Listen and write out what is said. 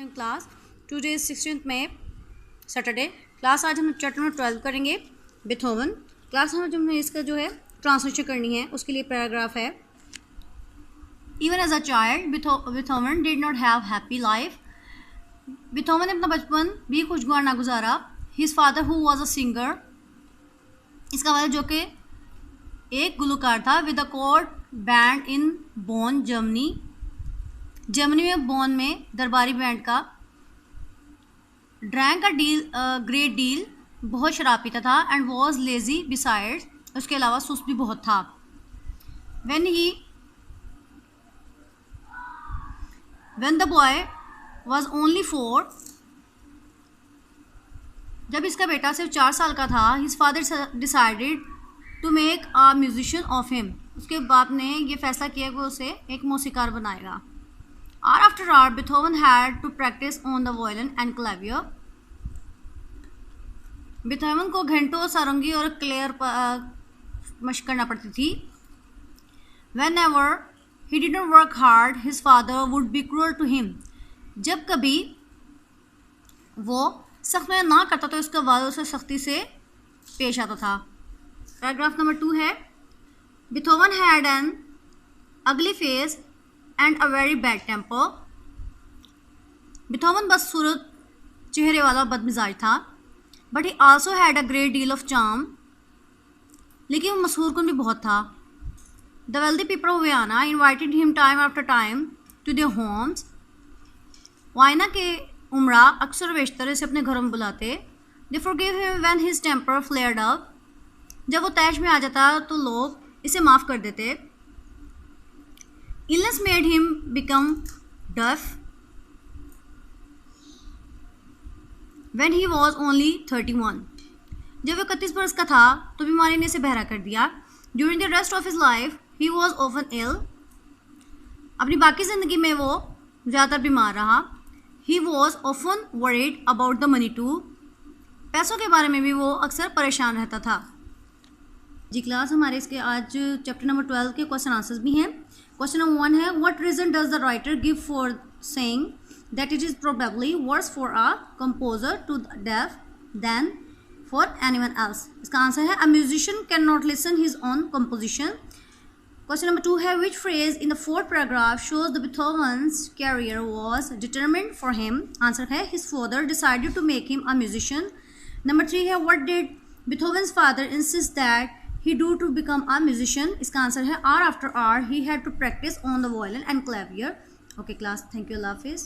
morning class. Today is 16th May, Saturday. Class आज हम chapter number 12 करेंगे Beethoven. Class में हमें इसका जो है ट्रांसलेशन करनी है, उसके लिए पैराग्राफ है. Even as a child, Beethoven did not have happy life. Beethoven ने अपना बचपन भी खुशगवार ना गुजारा. His father who was a singer, इसका वालिद जो कि एक गुलकार था, with a court band in Bonn, Germany. Germany में बॉन में दरबारी बैंड का. ड्रैंक अ ग्रेट डील, बहुत शराब पीता था. एंड वॉज लेजी बिसाइड्स, उसके अलावा सुस्त भी बहुत था. When the boy was only 4, जब इसका बेटा सिर्फ 4 साल का था, his father decided to make a musician of him. उसके बाप ने ये फैसला किया कि वो उसे एक मौसीकार बनाएगा. Hour after hour, Beethoven had to practice on the violin and clavier. Beethoven को घंटों सारंगी और क्लेयर मशक करना पड़ती थी. Whenever he didn't work hard, his father would be cruel to him. जब कभी वो सख्त मेहनत ना करता तो उसका वालिद उसे सख्ती से पेश आता था. पैराग्राफ नंबर 2 है. Beethoven had an ugly face and a very bad temper. Beethoven बदसूरत चेहरे वाला बदमिजाज था. But he also had a great deal of charm. लेकिन वो मशहूर कुन भी बहुत था. The wealthy people of Vienna invited him time after time to their homes. वाइना के उमरा अक्सर बेशतर इसे अपने घरों में बुलाते. They forgave him when his temper flared up. जब वो तैश में आ जाता तो लोग इसे माफ़ कर देते. Illness made him become deaf when he was only 31. जब वह 31 बरस का था तो बीमारी ने इसे बहरा कर दिया. During the rest of his life, he was often ill. अपनी बाकी ज़िंदगी में वो ज़्यादातर बीमार रहा. He was often worried about the money too. पैसों के बारे में भी वो अक्सर परेशान रहता था. जी क्लास हमारे इसके आज चैप्टर नंबर 12 के क्वेश्चन आंसर्स भी हैं. क्वेश्चन नंबर 1 है, what reason does the writer give for saying that it is probably worse for a composer to deaf then for anyone else. इसका आंसर है, a musician can not listen his own composition. Question number 2 है, which phrase in the 4th paragraph shows the Beethoven's career was determined for him. Answer है, his father decided to make him a musician. Number 3 है, what did बीथोवन्स father insist that he do to become a musician. इसका answer है, hour after hour he had to practice on the violin and clavier. Okay class, thank you, Allah Hafiz.